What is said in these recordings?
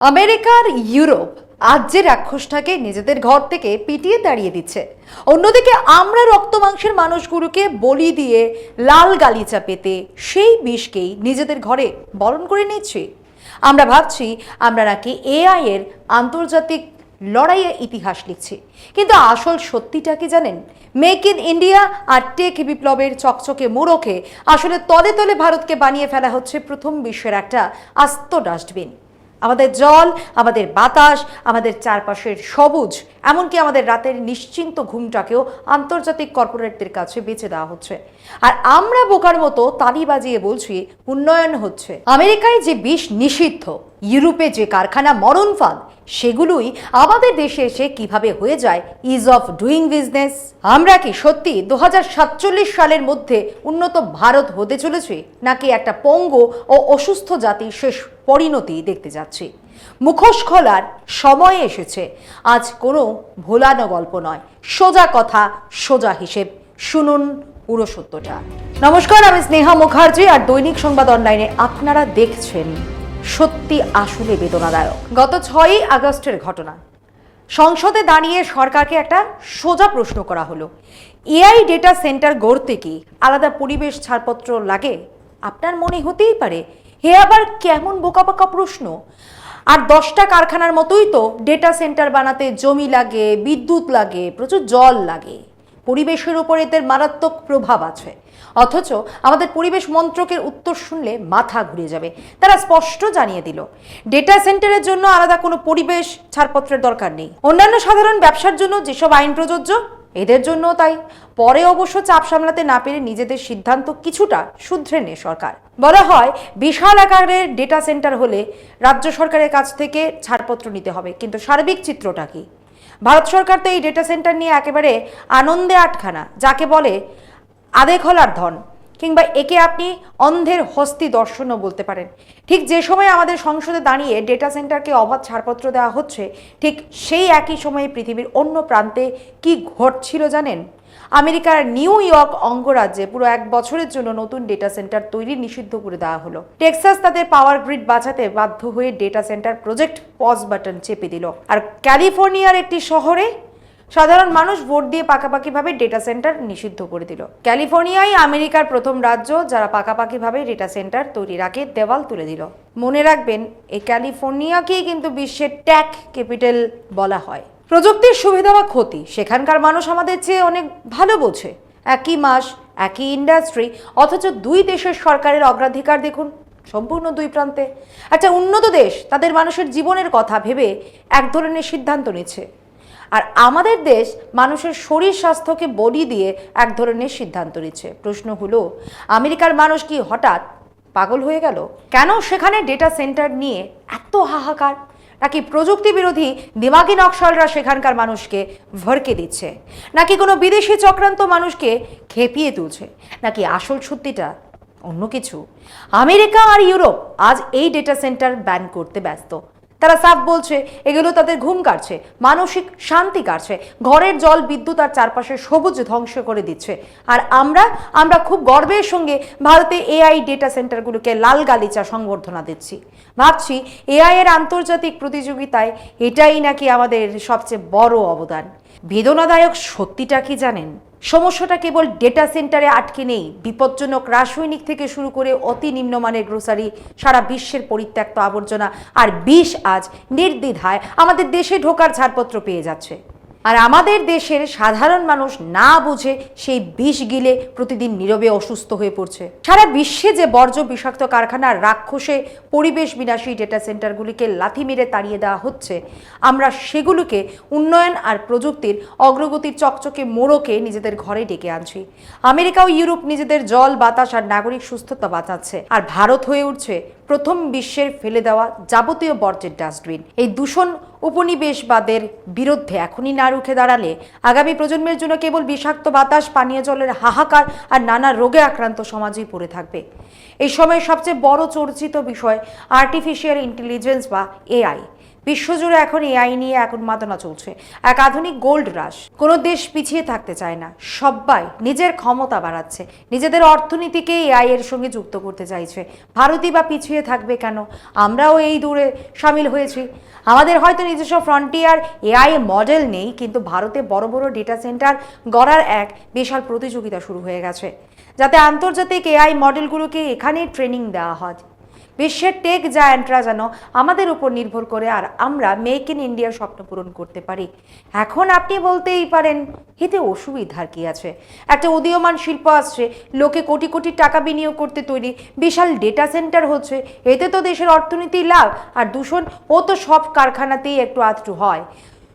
আমেরিকার ইউরোপ আজ যে রাক্ষসটাকে নিজেদের ঘর থেকে পিটিয়ে তাড়িয়ে দিচ্ছে, অন্যদিকে আমরা রক্ত মাংসের মানুষগুলোকে বলি দিয়ে লাল গালিচা পেতে সেই বিষকেই নিজেদের ঘরে বরণ করে নিচ্ছি। আমরা ভাবছি আমরা নাকি এআই এর আন্তর্জাতিক লড়াইয়ে ইতিহাস লিখছি, কিন্তু আসল সত্যিটা কি জানেন? মেক ইন ইন্ডিয়া আর টেক বিপ্লবের চকচকে মোড়কে আসলে তলে তলে ভারতকে বানিয়ে ফেলা হচ্ছে প্রথম বিশ্বের একটা আস্ত ডাস্টবিন। আমাদের জল, আমাদের বাতাস, আমাদের চারপাশের সবুজ, এমনকি আমাদের রাতের নিশ্চিন্ত ঘুমটাকেও আন্তর্জাতিক কর্পোরেটদের কাছে বেচে দেওয়া হচ্ছে। আর আমরা বোকার মতো তালি বাজিয়ে বলছি উন্নয়ন হচ্ছে। আমেরিকায় যে বিষ নিষিদ্ধ, ইউরোপে যে কারখানা মরণ ফাঁদ, সেগুলোই আমাদের দেশে এসে কিভাবে হয়ে যায় ইজ অফ ডুইং বিজনেস। আমরা কি সত্যি 2047 সালের মধ্যে উন্নত ভারত হতে চলেছি, নাকি একটা পঙ্গু ও অসুস্থ জাতির শেষ পরিণতি দেখতে যাচ্ছি? মুখোশ খোলার সময় এসেছে। আজ কোনো ভোলানো গল্প নয়, সোজা কথা, সোজা হিসেব। শুনুন পুরো সত্যটা। নমস্কার, আমি স্নেহা মুখার্জি, আর দৈনিক সংবাদ অনলাইনে আপনারা দেখছেন সত্যি আসলে বেদনাদায়ক। গত 6ই আগস্টের ঘটনা। সংসদে দাঁড়িয়ে সরকারকে একটা সোজা প্রশ্ন করা হলো, এআই ডেটা সেন্টার গড়তে কি আলাদা পরিবেশ ছাড়পত্র লাগে? আপনার মনে হতেই পারে হে আবার কেমন বোকা বোকা প্রশ্ন। আর 10টা কারখানার মতোই তো ডেটা সেন্টার বানাতে জমি লাগে, বিদ্যুৎ লাগে, প্রচুর জল লাগে, পরিবেশের উপর এদের মারাত্মক প্রভাব আছে। অথচ আমাদের পরিবেশ মন্ত্রকের উত্তর শুনলে মাথা ঘুরে যাবে। তারা স্পষ্ট জানিয়ে দিল ডেটা সেন্টারের জন্য আলাদা কোনো পরিবেশ ছাড়পত্রের দরকার নেই। অন্যান্য সাধারণ ব্যবসার জন্য যেসব আইন প্রযোজ্য, এদের জন্য তাই। পরে অবশ্য চাপ সামলাতে না পেরে নিজেদের সিদ্ধান্ত কিছুটা শুধরে নেয় সরকার। বলা হয় বিশাল আকারের ডেটা সেন্টার হলে রাজ্য সরকারের কাছ থেকে ছাড়পত্র নিতে হবে, কিন্তু সার্বিক চিত্রটা কি? ভারত সরকার তো এই ডেটা সেন্টার নিয়ে একেবারে আনন্দে আটখানা, যাকে বলে আধেখলার ধন, কিংবা একে আপনি অন্ধের হস্তি দর্শনও বলতে পারেন। ঠিক যে সময় আমাদের সংসদে দাঁড়িয়ে ডেটা সেন্টারকে অবাধ ছাড়পত্র দেওয়া হচ্ছে, ঠিক সেই একই সময়ে পৃথিবীর অন্য প্রান্তে কি ঘটছিল জানেন? আমেরিকার নিউ ইয়র্ক অঙ্গরাজ্যে পুরো 1 বছরের জন্য নতুন ডেটা সেন্টার তৈরি নিষিদ্ধ করে দেওয়া হলো। টেক্সাস তাদের পাওয়ার গ্রিড বাঁচাতে বাধ্য হয়ে data centre project pause button চেপে দিল। আর ক্যালিফোর্নিয়ার একটি শহরে সাধারণ মানুষ ভোট দিয়ে পাকাপাকিভাবে ডেটা সেন্টার নিষিদ্ধ করে দিল। ক্যালিফোর্নিয়াই আমেরিকার প্রথম রাজ্য যারা পাকাপাকিভাবে ডেটা সেন্টার তৈরির আগে দেওয়াল তুলে দিল। মনে রাখবেন, এই ক্যালিফোর্নিয়াকেই কিন্তু বিশ্বের ট্যাক ক্যাপিটাল বলা হয়। প্রযুক্তির সুবিধা বা ক্ষতি সেখানকার মানুষ আমাদের চেয়ে অনেক ভালো বোঝে। একই মাস, একই ইন্ডাস্ট্রি, অথচ দুই দেশের সরকারের অগ্রাধিকার দেখুন সম্পূর্ণ দুই প্রান্তে। একটা উন্নত দেশ তাদের মানুষের জীবনের কথা ভেবে এক ধরনের সিদ্ধান্ত নিচ্ছে, আর আমাদের দেশ মানুষের শরীর স্বাস্থ্যকে বলি দিয়ে এক ধরনের সিদ্ধান্ত নিচ্ছে। প্রশ্ন হলো, আমেরিকার মানুষ কি হঠাৎ পাগল হয়ে গেল? কেন সেখানে ডেটা সেন্টার নিয়ে এত হাহাকার? নাকি প্রযুক্তি বিরোধী দিমাগি নকশালরা সেখানকার মানুষকে ভরকে দিচ্ছে? নাকি কোনো বিদেশি চক্রান্ত মানুষকে খেপিয়ে তুলছে? নাকি আসল সত্যিটা অন্য কিছু? আমেরিকা আর ইউরোপ আজ এই ডেটা সেন্টার ব্যান করতে ব্যস্ত। তারা সাফ বলছে এগুলো তাদের ঘুম কাটছে, মানসিক শান্তি কাটছে, ঘরের জল, বিদ্যুৎ আর চারপাশের সবুজ ধ্বংস করে দিচ্ছে। আর আমরা খুব গর্বের সঙ্গে ভারতে এআই ডেটা সেন্টারগুলোকে লাল গালিচা সংবর্ধনা দিচ্ছি। ভাবছি এআই এর আন্তর্জাতিক প্রতিযোগিতায় এটাই নাকি আমাদের সবচেয়ে বড় অবদান। বেদনাদায়ক সত্যিটা কি জানেন? সমস্যাটা কেবল ডেটা সেন্টারে আটকে নেই। বিপজ্জনক রাসায়নিক থেকে শুরু করে অতি নিম্নমানের গ্রোসারি, সারা বিশ্বের পরিত্যক্ত আবর্জনা আর বিষ আজ নির্দ্বিধায় আমাদের দেশে ঢোকার ছাড়পত্র পেয়ে যাচ্ছে। আর আমাদের দেশের সাধারণ মানুষ না বুঝে সেই বিষ গিলে প্রতিদিন নীরবে অসুস্থ হয়ে পড়ছে। সারা বিশ্বে যে বর্জ্য বিষাক্ত কারখানার রাক্ষসে পরিবেশ বিনাশী ডেটা সেন্টারগুলিকে লাথি মেরে তাড়িয়ে দেওয়া হচ্ছে, আমরা সেগুলোকে উন্নয়ন আর প্রযুক্তির অগ্রগতির চকচকে মোড়কে নিজেদের ঘরে ডেকে আনছি। আমেরিকা ও ইউরোপ নিজেদের জল, বাতাস আর নাগরিক সুস্থতা বাঁচাচ্ছে, আর ভারত হয়ে উঠছে প্রথম বিশ্বের ফেলে দেওয়া যাবতীয় বর্জ্যের ডাস্টবিন। এই দূষণ উপনিবেশবাদের বিরুদ্ধে এখনই না রুখে দাঁড়ালে আগামী প্রজন্মের জন্য কেবল বিষাক্ত বাতাস, পানীয় জলের হাহাকার আর নানা রোগে আক্রান্ত সমাজই পড়ে থাকবে। এই সময় সবচেয়ে বড় চর্চিত বিষয় আর্টিফিশিয়াল ইন্টেলিজেন্স বা এআই। বিশ্বজুড়ে এখন এআই নিয়ে এখন মাতনা চলছে, এক আধুনিক গোল্ড রাশ। কোনো দেশ পিছিয়ে থাকতে চায় না, সবাই নিজের ক্ষমতা বাড়াচ্ছে, নিজেদের অর্থনীতিকে এআই এর সঙ্গে যুক্ত করতে চাইছে। ভারতই বা পিছিয়ে থাকবে কেন? আমরাও এই দৌড়ে সামিল হয়েছি। আমাদের হয়তো নিজস্ব ফ্রন্টিয়ার এআই মডেল নেই, কিন্তু ভারতে বড় বড় ডেটা সেন্টার গড়ার এক বিশাল প্রতিযোগিতা শুরু হয়ে গেছে, যাতে আন্তর্জাতিক এআই মডেলগুলোকে এখানেই ট্রেনিং দেওয়া হয়। বিশ্বের টেক জায়ান্টরা যেন আমাদের উপর নির্ভর করে আর আমরা মেক ইন ইন্ডিয়ার স্বপ্ন পূরণ করতে পারি। এখন আপনি বলতেই পারেন, এতে অসুবিধার কি আছে? একটা উদীয়মান শিল্প আসছে, লোকে কোটি কোটি টাকা বিনিয়োগ করতে তৈরি, বিশাল ডেটা সেন্টার হচ্ছে, এতে তো দেশের অর্থনীতি লাভ। আর দূষণ, ও তো সব কারখানাতেই একটু আধটু হয়,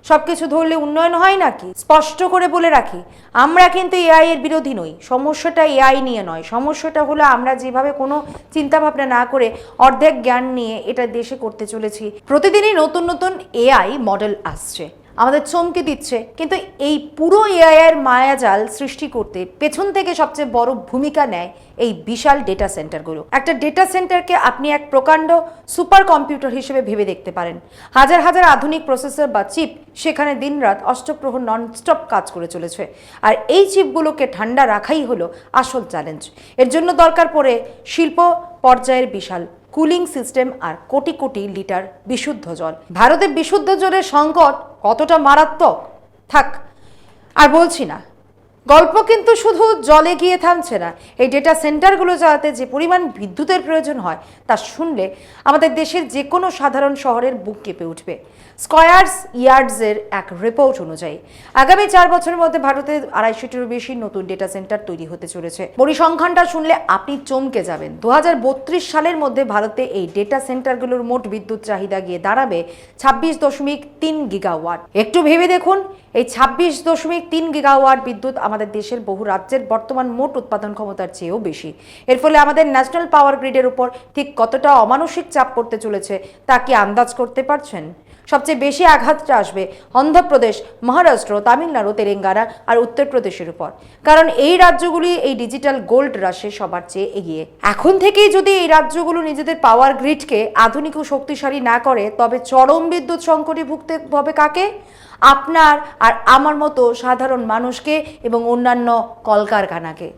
সবকিছু ধরলে উন্নয়ন হয় নাকি? স্পষ্ট করে বলে রাখি, আমরা কিন্তু এআই এর বিরোধী নই। সমস্যাটা এআই নিয়ে নয়, সমস্যাটা হলো আমরা যেভাবে কোনো চিন্তা ভাবনা না করে অর্ধেক জ্ঞান নিয়ে এটা দেশে করতে চলেছি। প্রতিদিনই নতুন নতুন এআই মডেল আসছে, আমাদের চমকে দিচ্ছে, কিন্তু এই পুরো এআই এর মায়াজাল সৃষ্টি করতে পেছন থেকে সবচেয়ে বড় ভূমিকা নেয় এই বিশাল ডেটা সেন্টারগুলো। একটা ডেটা সেন্টারকে আপনি এক প্রকাণ্ড সুপার কম্পিউটার হিসেবে ভেবে দেখতে পারেন। হাজার হাজার আধুনিক প্রসেসর বা চিপ সেখানে দিনরাত অষ্টপ্রহর ননস্টপ কাজ করে চলেছে, আর এই চিপগুলোকে ঠান্ডা রাখাই হলো আসল চ্যালেঞ্জ। এর জন্য দরকার পড়ে শিল্প পর্যায়ের বিশাল কুলিং সিস্টেম আর কোটি কোটি লিটার বিশুদ্ধ জল। ভারতে বিশুদ্ধ জলের সংকট কতটা মারাত্মক থাক আর বলছি না। গল্প কিন্তু শুধু জলে গিয়ে থামছে না। এই ডেটা সেন্টারগুলো চালাতে যে পরিমাণ বিদ্যুতের প্রয়োজন হয় তা শুনলে আমাদের দেশের যে কোনো সাধারণ শহরের বুক কেঁপে উঠবে। স্কয়ার্স ইয়ার্ডসের এক রিপোর্ট অনুযায়ী আগামী 4 বছরের মধ্যে ভারতে 250টিরও বেশি নতুন ডেটা সেন্টার তৈরি হতে চলেছে। পরিসংখ্যানটা শুনলে আপনি চমকে যাবেন। 2032 সালের মধ্যে ভারতে এই ডেটা সেন্টারগুলোর মোট বিদ্যুৎ চাহিদা গিয়ে দাঁড়াবে 26.3 গিগাওয়াট। একটু ভেবে দেখুন, এই 26.3 গিগাওয়াট বিদ্যুৎ আমাদের দেশের বহু রাজ্যের বর্তমান মোট উৎপাদন ক্ষমতার চেয়েও বেশি। এর ফলে আমাদের ন্যাশনাল পাওয়ার গ্রিডের উপর ঠিক কতটা অমানসিক চাপ পড়তে চলেছে তা কি আন্দাজ করতে পারছেন? সবচেয়ে বেশি আঘাতটা আসবে অন্ধ্রপ্রদেশ, মহারাষ্ট্র, তামিলনাড়ু, তেলেঙ্গানা আর উত্তরপ্রদেশের উপর, কারণ এই রাজ্যগুলি এই ডিজিটাল গোল্ড রাশে সবার চেয়ে এগিয়ে। এখন থেকেই যদি এই রাজ্যগুলো নিজেদের পাওয়ার গ্রিডকে আধুনিক ও শক্তিশালী না করে, তবে চরম বিদ্যুৎ সংকটে ভুগতে হবে কাকে? আপনার আর আমার মতো সাধারণ মানুষকে এবং অন্যান্য কলকারখানাকে।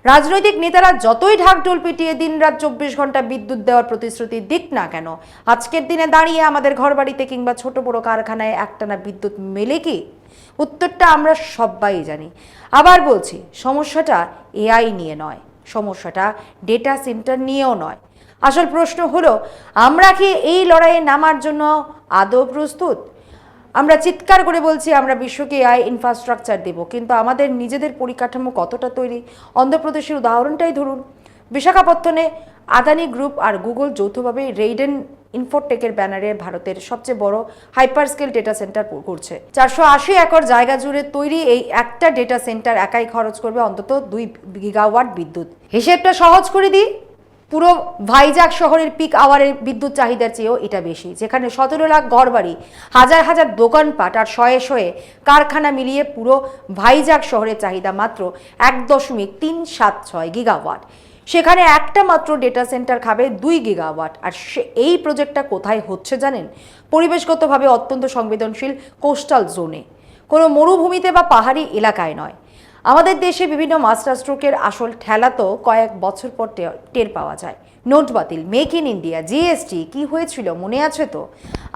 রাজনৈতিক নেতারা যতই ঢাকঢোল পিটিয়ে দিনরাত 24 ঘন্টা বিদ্যুৎ দেওয়ার প্রতিশ্রুতি দিক না কেন, আজকের দিনে দাঁড়িয়ে আমাদের ঘরবাড়িতে কিংবা ছোট বড় কারখানায় একটানা বিদ্যুৎ মেলে কি? উত্তরটা আমরা সবাই জানি। আবার বলছি, সমস্যাটা এআই নিয়ে নয়, সমস্যাটা ডেটা সেন্টার নিয়েও নয়। আসল প্রশ্ন হলো, আমরা কি এই লড়াইয়ে নামার জন্য আদৌ প্রস্তুত? আমরা চিৎকার করে বলছি আমরা বিশ্বকে এআই ইনফ্রাস্ট্রাকচার দেব, কিন্তু আমাদের নিজেদের পরিকাঠামো কতটা তৈরি? অন্ধ্রপ্রদেশের উদাহরণটাই ধরুন। বিশাখাপত্তনে আদানি গ্রুপ আর গুগল যৌথভাবে রেইডেন ইনফোটেকের ব্যানারে ভারতের সবচেয়ে বড় হাইপার স্কেল ডেটা সেন্টার করছে। 480 একর জায়গা জুড়ে তৈরি এই একটা ডেটা সেন্টার একাই খরচ করবে অন্তত 2 গিগাওয়াট বিদ্যুৎ। হিসেবটা সহজ করে দিই, পুরো ভাইজাগ শহরের পিক আওয়ারের বিদ্যুৎ চাহিদার চেয়েও এটা বেশি, যেখানে 17 লাখ ঘরবাড়ি, হাজার হাজার দোকানপাট আর শয়ে শয়ে কারখানা মিলিয়ে পুরো ভাইজাগ শহরের চাহিদা মাত্র 1.376 গিগাওয়াট। সেখানে একটা মাত্র ডেটা সেন্টার খাবে 2 গিগাওয়াট। আর এই প্রজেক্টটা কোথায় হচ্ছে জানেন? পরিবেশগতভাবে অত্যন্ত সংবেদনশীল কোস্টাল জোনে, কোনো মরুভূমিতে বা পাহাড়ি এলাকায় নয়। আমাদের দেশে বিভিন্ন মাস্টার স্ট্রোকের আসল ঠেলা তো কয়েক বছর পর টের পাওয়া যায়। নোট বাতিল, মেক ইন ইন্ডিয়া, জিএসটি কি হয়েছিল মনে আছে তো?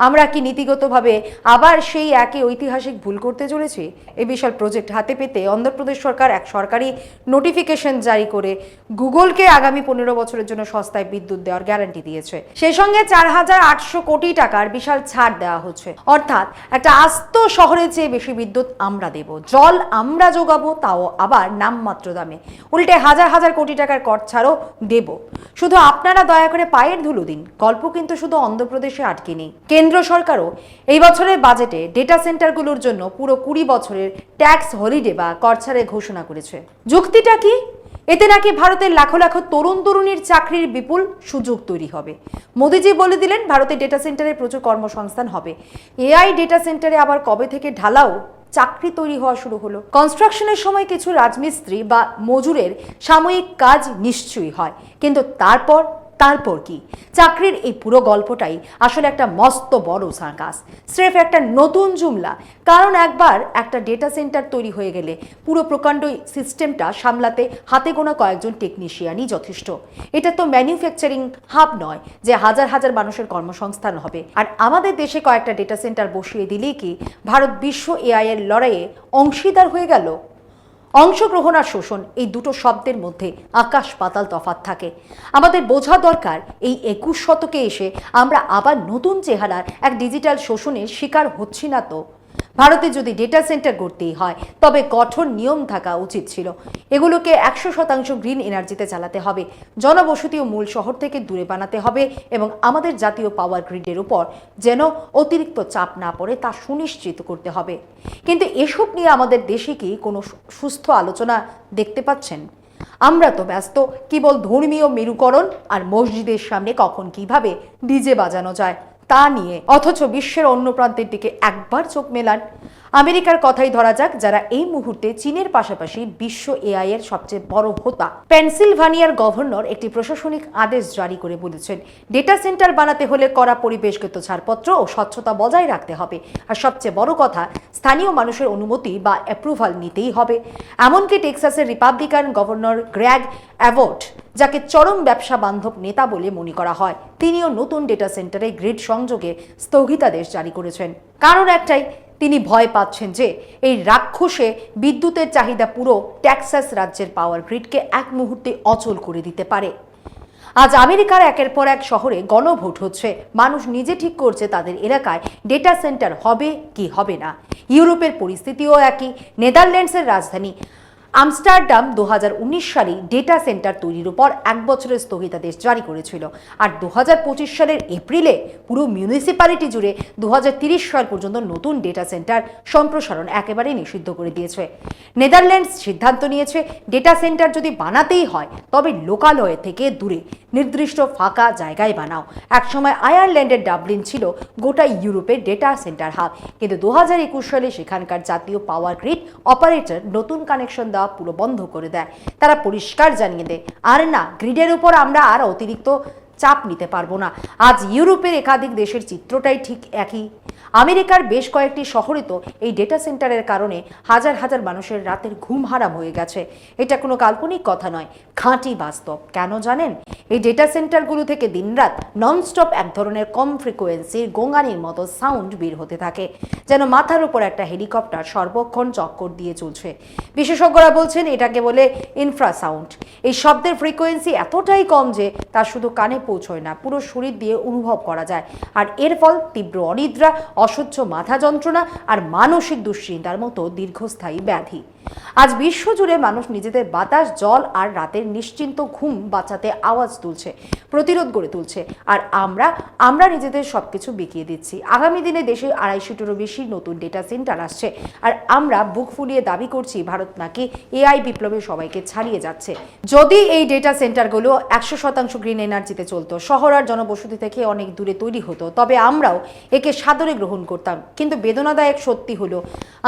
আমরা কি নীতিগতভাবে আবার সেই একই ঐতিহাসিক ভুল করতে চলেছি? এই বিশাল প্রজেক্ট হাতে পেতে অন্ধ্রপ্রদেশ সরকার এক সরকারি নোটিফিকেশন জারি করে গুগলকে আগামী 15 বছরের জন্য সস্তায় বিদ্যুৎ দেওয়ার গ্যারান্টি দিয়েছে। সেই সঙ্গে 4800 কোটি টাকার বিশাল ছাড় দেওয়া হচ্ছে। অর্থাৎ একটা আস্ত শহরের চেয়ে বেশি বিদ্যুৎ আমরা দেব, জল আমরা যোগাবো, তাও আবার নামমাত্র দামে। উল্টে হাজার হাজার কোটি টাকার কর ছাড়ও দেব। শুধু আপনারা দয়া করে পায়ের ধুলো দিন। গল্প কিন্তু শুধু অন্ধ্রপ্রদেশে আটকে নেই। কেন্দ্র সরকারও এই বছরের বাজেটে ডেটা সেন্টারগুলোর জন্য পুরো 20 বছরের ট্যাক্স হলিডে বা কর ছাড়ের ঘোষণা করেছে। যুক্তিটা কি? এতে নাকি ভারতের লাখো লাখো তরুণ তরুণীর চাকরির বিপুল সুযোগ তৈরি হবে। মোদিজি বলে দিলেন ভারতের ডেটা সেন্টারে প্রচুর কর্মসংস্থান হবে। এআই ডেটা সেন্টারে আবার কবে থেকে ঢালাও চাকরি তৈরি হওয়া শুরু হলো। কনস্ট্রাকশনের সময় কিছু রাজমিস্ত্রি বা মজুরের সাময়িক কাজ নিশ্চয়ই হয়, কিন্তু তারপর তারপর কি? চাকরির এই পুরো গল্পটাই আসলে একটা মস্ত বড় সার্কাস, স্রেফ একটা নতুন জুমলা। কারণ একবার একটা ডেটা সেন্টার তৈরি হয়ে গেলে পুরো প্রকাণ্ড সিস্টেমটা সামলাতে হাতে গোনা কয়েকজন টেকনিশিয়ানই যথেষ্ট। এটা তো ম্যানুফ্যাকচারিং হাব নয় যে হাজার হাজার মানুষের কর্মসংস্থান হবে। আর আমাদের দেশে কয়েকটা ডেটা সেন্টার বসিয়ে দিলেই কি ভারত বিশ্ব এআই এর লড়াইয়ে অংশীদার হয়ে গেল? অংশগ্রহণ আর শোষণ, এই দুটো শব্দের মধ্যে আকাশ পাতাল তফাৎ থাকে। আমাদের বোঝা দরকার, এই 21 শতকে এসে আমরা আবার নতুন চেহারার এক ডিজিটাল শোষণের শিকার হচ্ছি না তো? ভারতে যদি ডেটা সেন্টার গড়তেই হয় তবে কঠোর নিয়ম থাকা উচিত ছিল। এগুলোকে 100% গ্রিন এনার্জিতে চালাতে হবে, জনবসতি ও মূল শহর থেকে দূরে বানাতে হবে এবং আমাদের জাতীয় পাওয়ার গ্রিডের উপর যেন অতিরিক্ত চাপ না পড়ে তা সুনিশ্চিত করতে হবে। কিন্তু এসব নিয়ে আমাদের দেশে কি কোনো সুস্থ আলোচনা দেখতে পাচ্ছেন? আমরা তো ব্যস্ত কেবল ধর্মীয় মেরুকরণ আর মসজিদের সামনে কখন কিভাবে ডিজে বাজানো যায় তা নিয়ে। অথচ বিশ্বের অন্য প্রান্তের দিকে একবার চোখ মেলান। আমেরিকার কথাই ধরা যাক, যারা এই মুহূর্তে চীনের পাশাপাশি বিশ্ব এআই এর সবচেয়ে বড় হোতা। পেনসিলভানিয়ার গভর্নর একটি প্রশাসনিক আদেশ জারি করে বলেছেন, ডেটা সেন্টার বানাতে হলে কড়া পরিবেশগত ছাড়পত্র ও স্বচ্ছতা বজায় রাখতে হবে। আর সবচেয়ে বড় কথা, স্থানীয় মানুষের অনুমতি বা অ্যাপ্রুভাল নিতেই হবে। এমনকি টেক্সাসের রিপাবলিকান গভর্নর গ্রেগ অ্যাবট, যাকে চরম ব্যবসা বান্ধব নেতা বলে মনে করা হয়, তিনিও নতুন ডেটা সেন্টারে গ্রিড সংযোগে স্থগিতাদেশ জারি করেছেন। কারণ একটাই, তিনি ভয় পাচ্ছেন যে এই রাক্ষসে বিদ্যুতের চাহিদা পুরো টেক্সাস রাজ্যের পাওয়ার গ্রিডকে এক মুহূর্তে অচল করে দিতে পারে। আজ আমেরিকার একের পর এক শহরে গণভোট হচ্ছে, মানুষ নিজে ঠিক করছে তাদের এলাকায় ডেটা সেন্টার হবে কি হবে না। ইউরোপের পরিস্থিতিও একই। নেদারল্যান্ডসের রাজধানী আমস্টারডাম 2019 সালে ডেটা সেন্টার তৈরির উপর 1 বছরের স্থগিতাদেশ জারি করেছিল। আর 2025 সালের এপ্রিলে পুরো মিউনিসিপ্যালিটি জুড়ে 2030 সাল পর্যন্ত নতুন ডেটা সেন্টার সম্প্রসারণ একেবারে নিষিদ্ধ করে দিয়েছে। নেদারল্যান্ডস সিদ্ধান্ত নিয়েছে, ডেটা সেন্টার যদি বানাতেই হয় তবে লোকালয় থেকে দূরে নির্দিষ্ট ফাঁকা জায়গায় বানাও। একসময় আয়ারল্যান্ডের ডাবলিন ছিল গোটা ইউরোপের ডেটা সেন্টার হাব, কিন্তু 2021 সালে সেখানকার জাতীয় পাওয়ার গ্রিড অপারেটর নতুন কানেকশন দেওয়া পুরো বন্ধ করে দেয়। তারা পরিষ্কার জানিয়ে দেয়, আর না, গ্রিডের উপর আমরা আর অতিরিক্ত চাপ নিতে পারবো না। আজ ইউরোপের একাধিক দেশের চিত্রটাই ঠিক একই। আমেরিকার বেশ কয়েকটি শহরে তো এই ডেটা সেন্টারের কারণে হাজার হাজার মানুষের রাতের ঘুম হারাম হয়ে গেছে। এটা কোনো কাল্পনিক কথা নয়, খাঁটি বাস্তব। কেন জানেন? এই ডেটা সেন্টারগুলো থেকে দিনরাত ননস্টপ এক ধরনের কম ফ্রিকোয়েন্সির গোঙানির মতো সাউন্ড বের হতে থাকে, যেন মাথার উপর একটা হেলিকপ্টার সর্বক্ষণ চক্কর দিয়ে চলছে। বিশেষজ্ঞরা বলছেন এটাকে বলে ইনফ্রাসাউন্ড। এই শব্দের ফ্রিকোয়েন্সি এতটাই কম যে তা শুধু কানে পৌঁছয় না, পুরো শরীর দিয়ে অনুভব করা যায়। আর এর ফল তীব্র অনিদ্রা, অসহ্য মাথা যন্ত্রণা আর মানসিক দুশ্চিন্তার মতো দীর্ঘস্থায়ী ব্যাধি। আজ বিশ্বজুড়ে মানুষ নিজেদের বাতাস, জল আর রাতের নিশ্চিন্ত ঘুম বাঁচাতে আওয়াজ তুলছে, প্রতিরোধ গড়ে তুলছে। আর আমরা নিজেদের সবকিছু বিকিয়ে দিচ্ছি। আগামী দিনে দেশে 250-টিরও বেশি নতুন ডেটা সেন্টার আসছে, আর আমরা বুক ফুলিয়ে দাবি করছি ভারত নাকি এআই বিপ্লবে সবাইকে ছাড়িয়ে যাচ্ছে। যদি এই ডেটা সেন্টারগুলো 100% গ্রিন এনার্জিতে চলতো, শহর আর জনবসতি থেকে অনেক দূরে তৈরি হতো, তবে আমরাও একে সাদরে গ্রহণ করতাম। কিন্তু বেদনাদায়ক সত্যি হলো,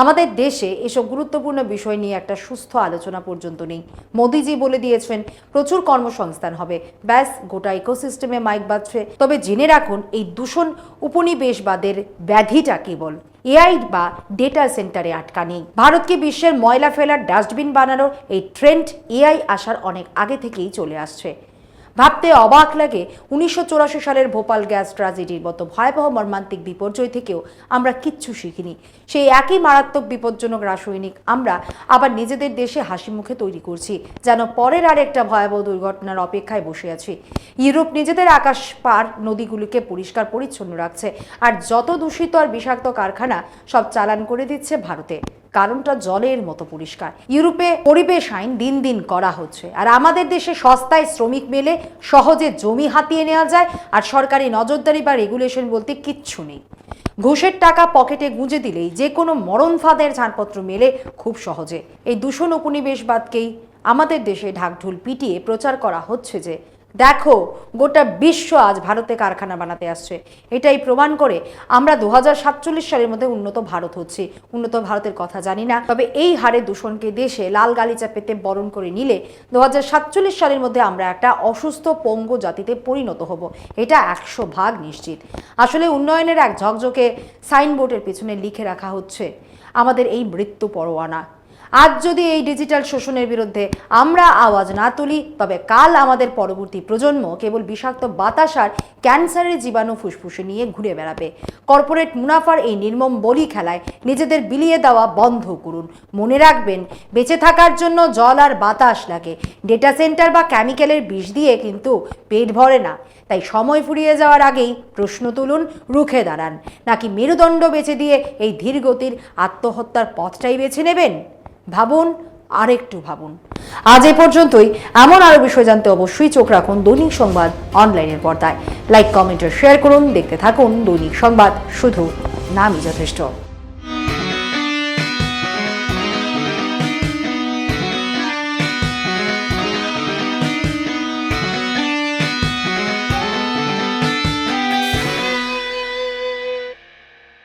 আমাদের দেশে এসব গুরুত্বপূর্ণ বিষয় নিয়ে একটা সুস্থ আলোচনা পর্যন্ত নেই। মোদিজি বলে দিয়েছেন প্রচুর কর্মসংস্থান হবে, ব্যাস গোটা ইকোসিস্টেমে মাইক বাজছে। তবে জেনে রাখুন, এই দূষণ উপনিবেশবাদের ব্যাধিটা কেবল এআই বা ডেটা সেন্টারে আটকা নেই। ভারতকে বিশ্বের ময়লা ফেলার ডাস্টবিন বানানোর এই ট্রেন্ড এআই আসার অনেক আগে থেকেই চলে আসছে। ভাবতে অবাক লাগে, 1984 সালের ভোপাল গ্যাস ট্র্যাজেডির মতো ভয়াবহ মর্মান্তিক বিপর্যয় থেকেও আমরা কিচ্ছু শিখিনি। সেই একই মারাত্মক বিপজ্জনক রাসায়নিক আমরা আবার নিজেদের দেশে হাসি মুখে তৈরি করছি, যেন পরের আরেকটা ভয়াবহ দুর্ঘটনার অপেক্ষায় বসে আছি। ইউরোপ নিজেদের আকাশ পার নদীগুলিকে পরিষ্কার পরিচ্ছন্ন রাখছে, আর যত দূষিত আর বিষাক্ত কারখানা সব চালান করে দিচ্ছে ভারতে। কারণটা জলের মতো পরিষ্কার। ইউরোপে পরিবেশ আইন দিন দিন করা হচ্ছে, আর আমাদের দেশে সস্তায় শ্রমিক মেলে, সহজে জমি হাতিয়ে নেওয়া যায়, আর সরকারি নজরদারি বা রেগুলেশন বলতে কিচ্ছু নেই। ঘুষের টাকা পকেটে গুঁজে দিলেই যে কোনো মরণ ফাঁদের ছাড়পত্র মেলে খুব সহজে। এই দূষণ উপনিবেশবাদকেই আমাদের দেশে ঢাকঢোল পিটিয়ে প্রচার করা হচ্ছে যে দেখো গোটা বিশ্ব আজ ভারতে কারখানা বানাতে আসছে। এটাই প্রমাণ করে আমরা 2047 সালের মধ্যে উন্নত ভারত হচ্ছি। উন্নত ভারতের কথা জানি না, তবে এই হারে দূষণকে দেশে লাল গালিচা পেতে বরণ করে নিলে 2047 সালের মধ্যে আমরা একটা অসুস্থ পঙ্গু জাতিতে পরিণত হব, এটা 100% নিশ্চিত। আসলে উন্নয়নের এক ঝকঝকে সাইনবোর্ডের পিছনে লিখে রাখা হচ্ছে আমাদের এই মৃত্যু পরোয়ানা। আজ যদি এই ডিজিটাল শোষণের বিরুদ্ধে আমরা আওয়াজ না তুলি, তবে কাল আমাদের পরবর্তী প্রজন্ম কেবল বিষাক্ত বাতাস আর ক্যান্সারের জীবাণু ফুসফুসে নিয়ে ঘুরে বেড়াবে। কর্পোরেট মুনাফার এই নির্মম বলি খেলায় নিজেদের বিলিয়ে দেওয়া বন্ধ করুন। মনে রাখবেন, বেঁচে থাকার জন্য জল আর বাতাস লাগে, ডেটা সেন্টার বা কেমিক্যালের বিষ দিয়ে কিন্তু পেট ভরে না। তাই সময় ফুরিয়ে যাওয়ার আগেই প্রশ্ন তুলুন, রুখে দাঁড়ান, নাকি মেরুদণ্ড বেছে দিয়ে এই ধীরগতির আত্মহত্যার পথটাই বেছে নেবেন? ভাবুন, আরেকটু ভাবুন। আজ এ পর্যন্তই। এমন আরো বিষয় জানতে অবশ্যই চোখ রাখুন দৈনিক সংবাদ অনলাইনের পর্দায়। লাইক, কমেন্ট ও শেয়ার করুন। দেখতে থাকুন দৈনিক সংবাদ, শুধু নামই যথেষ্ট।